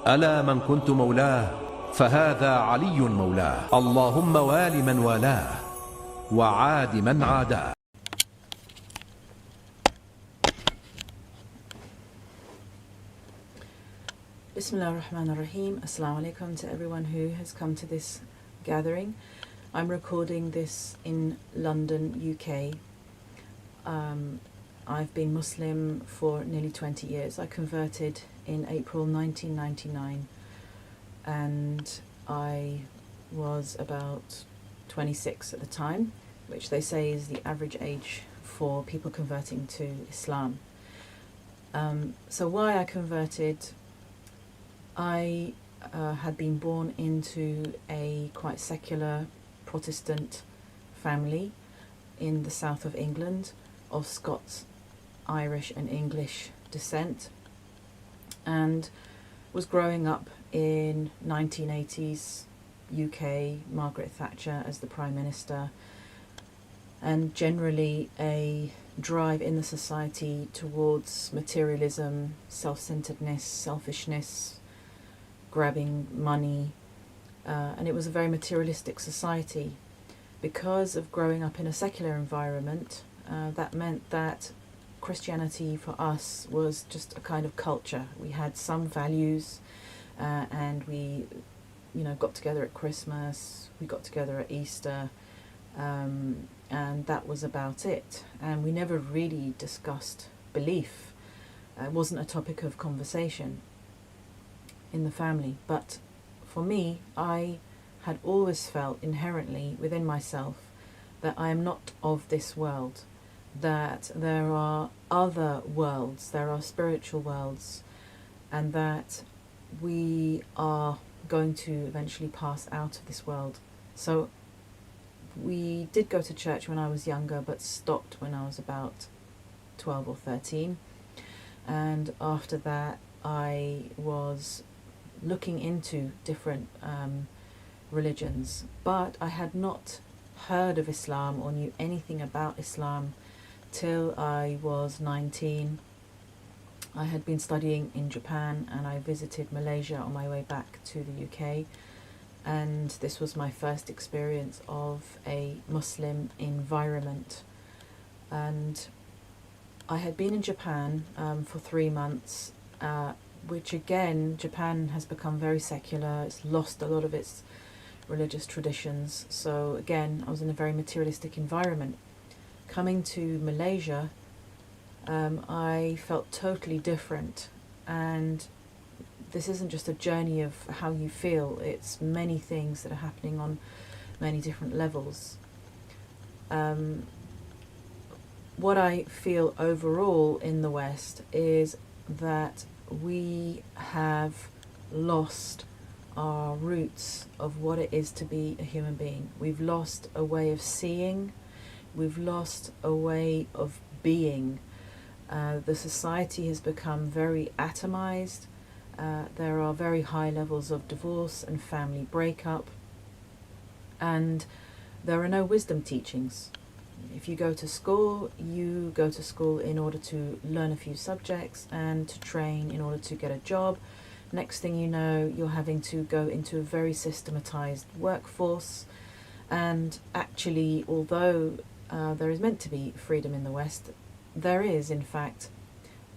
ألا من كنت مولاه فهذا علي مولاه. اللهم وال من والاه وعاد من عاداه. Bismillah ar-Rahman ar-Rahim. Assalamu alaikum to everyone who has come to this gathering. I'm recording this in London, UK. I've been Muslim for nearly 20 years. I converted in April 1999 and I was about 26 at the time, which they say is the average age for people converting to Islam. So why I converted: I had been born into a quite secular Protestant family in the south of England of Scots, Irish and English descent, and was growing up in 1980s UK, Margaret Thatcher as the Prime Minister, and generally a drive in the society towards materialism, self-centeredness, selfishness, grabbing money, and it was a very materialistic society. Because of growing up in a secular environment, that meant that Christianity for us was just a kind of culture. We had some values, and we, got together at Christmas, we got together at Easter, and that was about it. And we never really discussed belief. It wasn't a topic of conversation in the family. But for me, I had always felt inherently within myself that I am not of this world, that there are other worlds, there are spiritual worlds, and that we are going to eventually pass out of this world. So we did go to church when I was younger, but stopped when I was about 12 or 13. And after that, I was looking into different religions, but I had not heard of Islam or knew anything about Islam till I was 19. I had been studying in Japan and I visited Malaysia on my way back to the UK, and this was my first experience of a Muslim environment. And I had been in Japan for 3 months, which again, Japan has become very secular. It's lost a lot of its religious traditions. So again, I was in a very materialistic environment. Coming to Malaysia, I felt totally different. And this isn't just a journey of how you feel, it's many things that are happening on many different levels. What I feel overall in the West is that we have lost our roots of what it is to be a human being. We've lost a way of seeing, we've lost a way of being. The society has become very atomized. There are very high levels of divorce and family breakup, and there are no wisdom teachings. If you go to school, you go to school in order to learn a few subjects and to train in order to get a job. Next thing you know, you're having to go into a very systematized workforce. And actually, although there is meant to be freedom in the West, there is, in fact,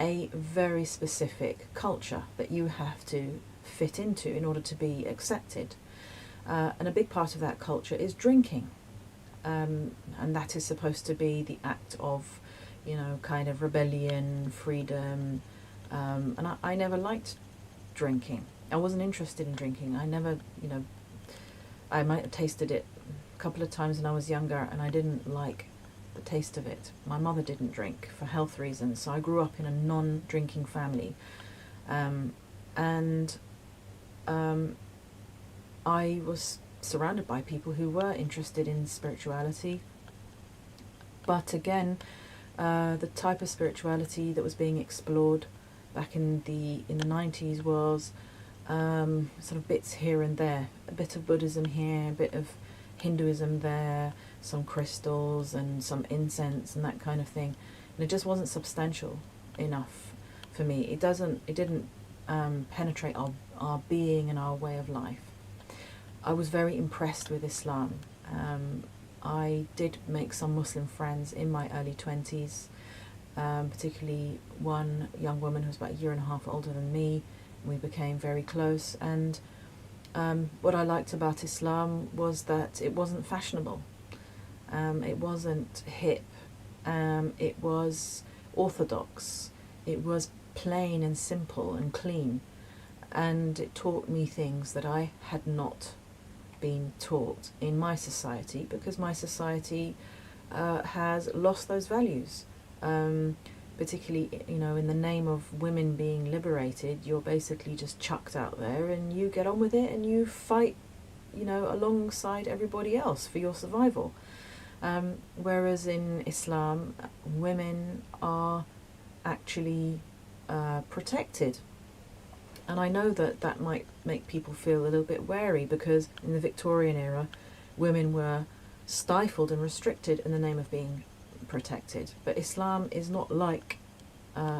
a very specific culture that you have to fit into in order to be accepted. And a big part of that culture is drinking. And that is supposed to be the act of, kind of rebellion, freedom. And I never liked drinking. I wasn't interested in drinking. I never, I might have tasted it a couple of times when I was younger, and I didn't like the taste of it. My mother didn't drink for health reasons, so I grew up in a non-drinking family. I was surrounded by people who were interested in spirituality, but again, the type of spirituality that was being explored back in the 90s was sort of bits here and there, a bit of Buddhism here, a bit of Hinduism there, some crystals and some incense and that kind of thing, and it just wasn't substantial enough for me. It didn't penetrate our our being and our way of life. I was very impressed with Islam. I did make some Muslim friends in my early 20s, particularly one young woman who was about a year and a half older than me. We became very close, and what I liked about Islam was that it wasn't fashionable, it wasn't hip, it was orthodox, it was plain and simple and clean, and it taught me things that I had not been taught in my society, because my society has lost those values. Particularly, you know, in the name of women being liberated, you're basically just chucked out there and you get on with it and you fight, you know, alongside everybody else for your survival. Whereas in Islam, women are actually protected. And I know that that might make people feel a little bit wary, because in the Victorian era, women were stifled and restricted in the name of being protected. But Islam is not like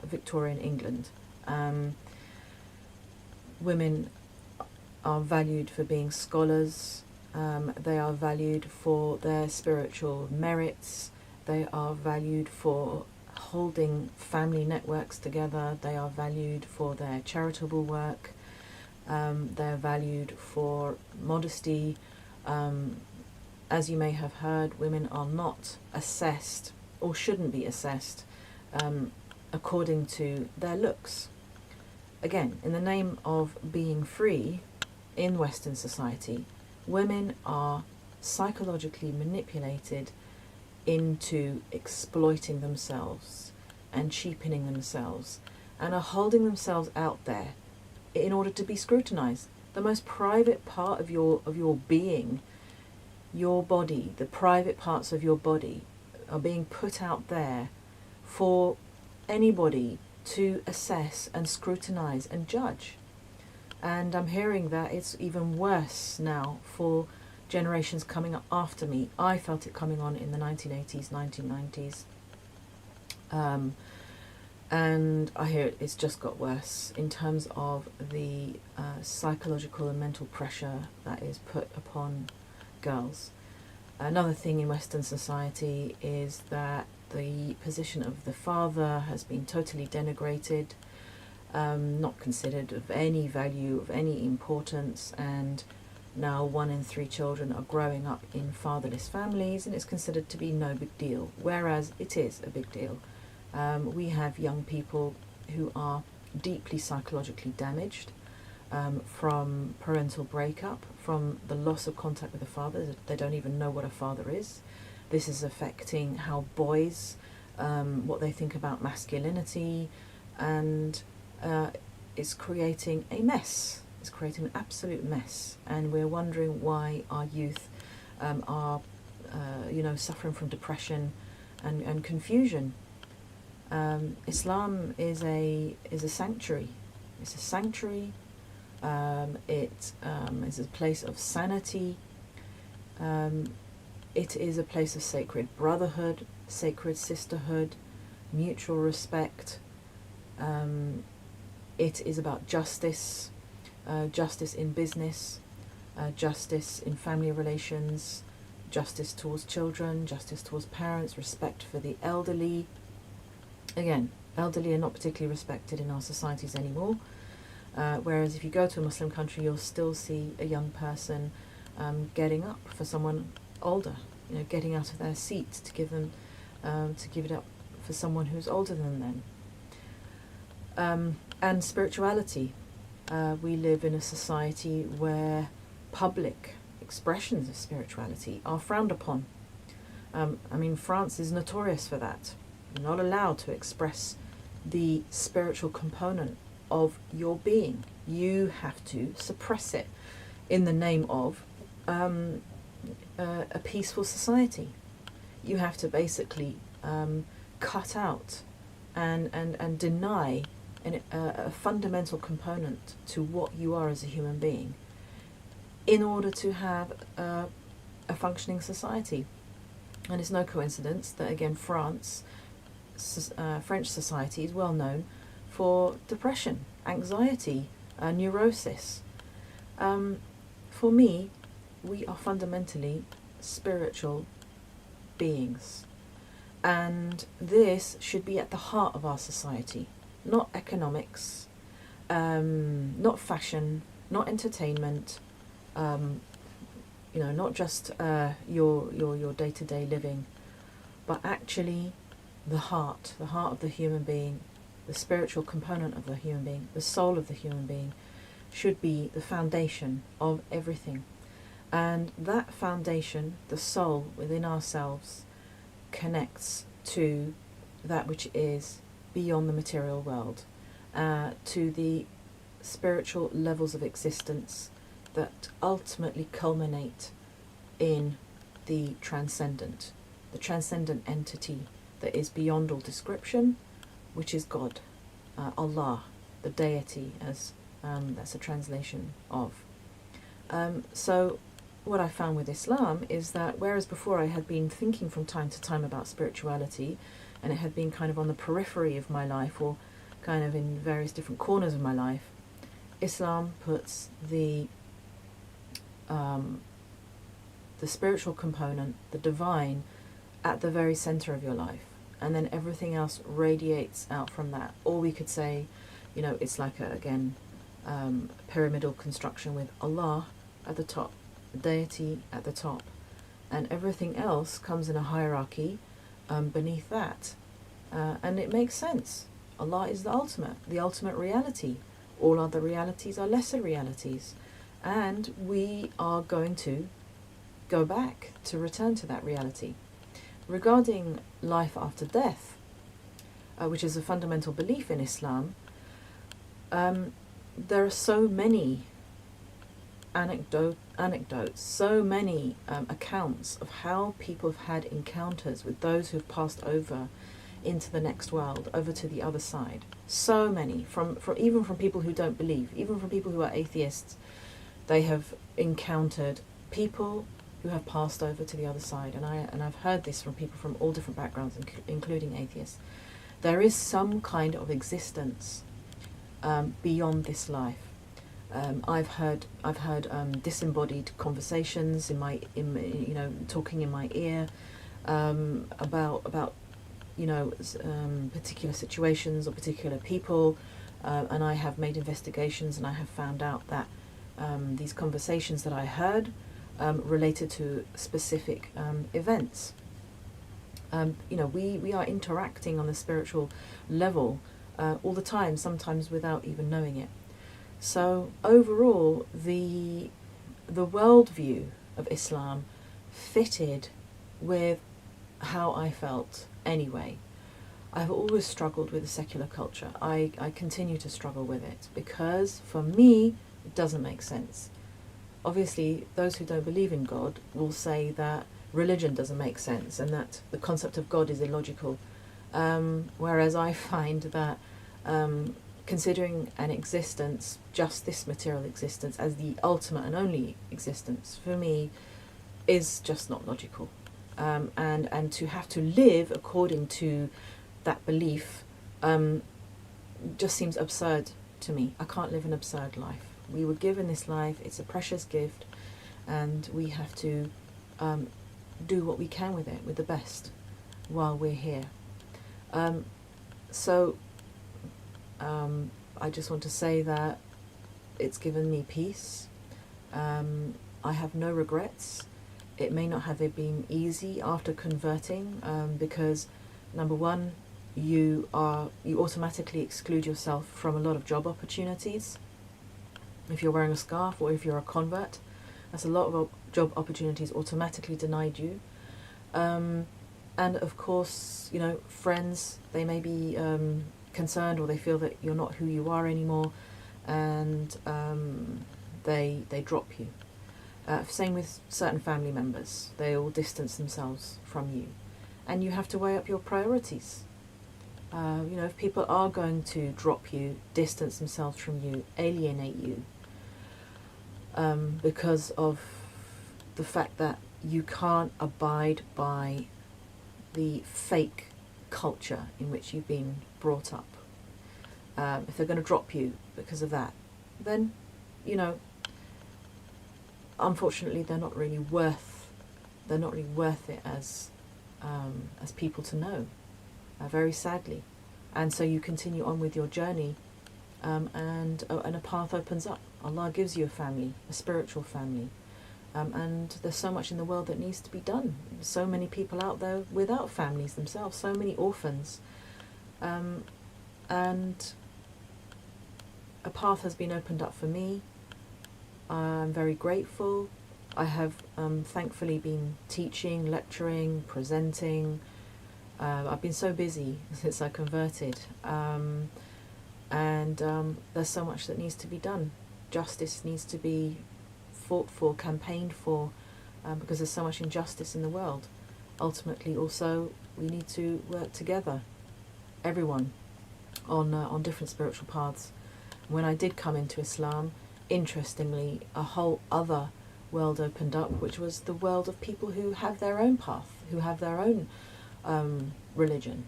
Victorian England. Women are valued for being scholars, they are valued for their spiritual merits, they are valued for holding family networks together, they are valued for their charitable work, they're valued for modesty. As you may have heard, women are not assessed, or shouldn't be assessed, according to their looks. Again, in the name of being free in Western society, women are psychologically manipulated into exploiting themselves and cheapening themselves, and are holding themselves out there in order to be scrutinized. The most private part of your being, your body, the private parts of your body, are being put out there for anybody to assess and scrutinize and judge. And I'm hearing that it's even worse now for generations coming up after me. I felt it coming on in the 1980s, 1990s. And I hear it's just got worse in terms of the psychological and mental pressure that is put upon girls. Another thing in Western society is that the position of the father has been totally denigrated, not considered of any value, of any importance, and now 1 in 3 children are growing up in fatherless families, and it's considered to be no big deal, whereas it is a big deal. We have young people who are deeply psychologically damaged from parental breakup, from the loss of contact with the father. They don't even know what a father is. This is affecting how boys, what they think about masculinity, and it's creating a mess. It's creating an absolute mess, and we're wondering why our youth are, suffering from depression and confusion. Islam is a sanctuary. It's a sanctuary. It is a place of sanity. It is a place of sacred brotherhood, sacred sisterhood, mutual respect. It is about justice, justice in business, justice in family relations, justice towards children, justice towards parents, respect for the elderly. Again, elderly are not particularly respected in our societies anymore. Whereas if you go to a Muslim country, you'll still see a young person getting up for someone older, getting out of their seat to give it up for someone who's older than them. And spirituality. We live in a society where public expressions of spirituality are frowned upon. France is notorious for that. You're not allowed to express the spiritual component of your being. You have to suppress it in the name of a peaceful society. You have to basically cut out and deny a fundamental component to what you are as a human being in order to have a functioning society. And it's no coincidence that, again, French society is well known for depression, anxiety, neurosis. For me, we are fundamentally spiritual beings, and this should be at the heart of our society, not economics, not fashion, not entertainment, not just your day-to-day living, but actually the heart of the human being, the spiritual component of the human being, the soul of the human being, should be the foundation of everything. And that foundation, the soul within ourselves, connects to that which is beyond the material world, to the spiritual levels of existence that ultimately culminate in the transcendent entity that is beyond all description, which is God, Allah, the deity, as that's a translation of. So what I found with Islam is that whereas before I had been thinking from time to time about spirituality, and it had been kind of on the periphery of my life, or kind of in various different corners of my life, Islam puts the spiritual component, the divine, at the very center of your life, and then everything else radiates out from that. Or we could say, it's like a pyramidal construction with Allah at the top, the deity at the top, and everything else comes in a hierarchy beneath that. And it makes sense. Allah is the ultimate reality. All other realities are lesser realities. And we are going to go back to return to that reality. Regarding life after death, which is a fundamental belief in Islam, there are so many anecdotes, so many accounts of how people have had encounters with those who have passed over into the next world, over to the other side. So many, even from people who don't believe, even from people who are atheists. They have encountered people who have passed over to the other side, and I've heard this from people from all different backgrounds, including atheists. There is some kind of existence beyond this life. I've heard disembodied conversations talking in my ear about particular situations or particular people, and I have made investigations, and I have found out that these conversations that I heard related to specific events. We are interacting on the spiritual level all the time, sometimes without even knowing it. So overall, the worldview of Islam fitted with how I felt anyway. I've always struggled with the secular culture. I continue to struggle with it because, for me, it doesn't make sense. Obviously, those who don't believe in God will say that religion doesn't make sense and that the concept of God is illogical. Whereas I find that considering an existence, just this material existence, as the ultimate and only existence, for me, is just not logical. And to have to live according to that belief just seems absurd to me. I can't live an absurd life. We were given this life, it's a precious gift, and we have to do what we can with it, with the best, while we're here. So I just want to say that it's given me peace. I have no regrets. It may not have been easy after converting, because number one, you automatically exclude yourself from a lot of job opportunities. If you're wearing a scarf or if you're a convert, that's a lot of job opportunities automatically denied you. And of course, friends, they may be concerned, or they feel that you're not who you are anymore, and they drop you. Same with certain family members. They all distance themselves from you. And you have to weigh up your priorities. If people are going to drop you, distance themselves from you, alienate you, because of the fact that you can't abide by the fake culture in which you've been brought up. If they're going to drop you because of that, then, you know, unfortunately, they're not really worth it as people to know, very sadly. And so you continue on with your journey, and a path opens up. Allah gives you a family, a spiritual family, and there's so much in the world that needs to be done. So many people out there without families themselves, so many orphans, and a path has been opened up for me. I'm very grateful. I have thankfully been teaching, lecturing, presenting. I've been so busy since I converted, and there's so much that needs to be done. Justice needs to be fought for, campaigned for, because there's so much injustice in the world. Ultimately, also, we need to work together, everyone, on different spiritual paths. When I did come into Islam, interestingly, a whole other world opened up, which was the world of people who have their own path, who have their own religion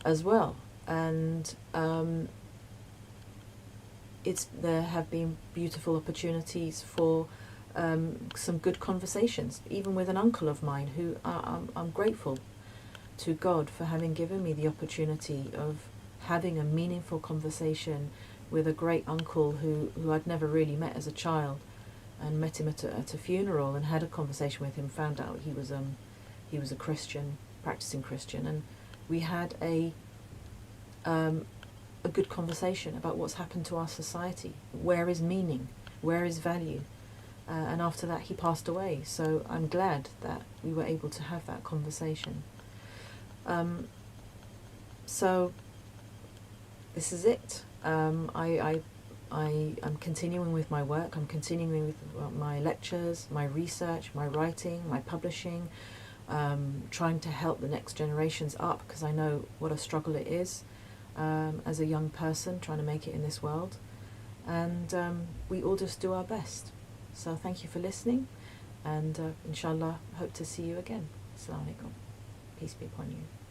as well. And there have been beautiful opportunities for some good conversations, even with an uncle of mine who I'm grateful to God for having given me the opportunity of having a meaningful conversation with a great uncle who I'd never really met as a child, and met him at a funeral and had a conversation with him, found out he was a Christian, practicing Christian, and we had a good conversation about what's happened to our society. Where is meaning? Where is value? And after that he passed away, so I'm glad that we were able to have that conversation. So this is it. I'm continuing with my work. I'm continuing with my lectures, my research, my writing, my publishing, trying to help the next generations up, because I know what a struggle it is as a young person trying to make it in this world. And we all just do our best. So thank you for listening, and inshallah, hope to see you again. Assalamu alaikum. Peace be upon you.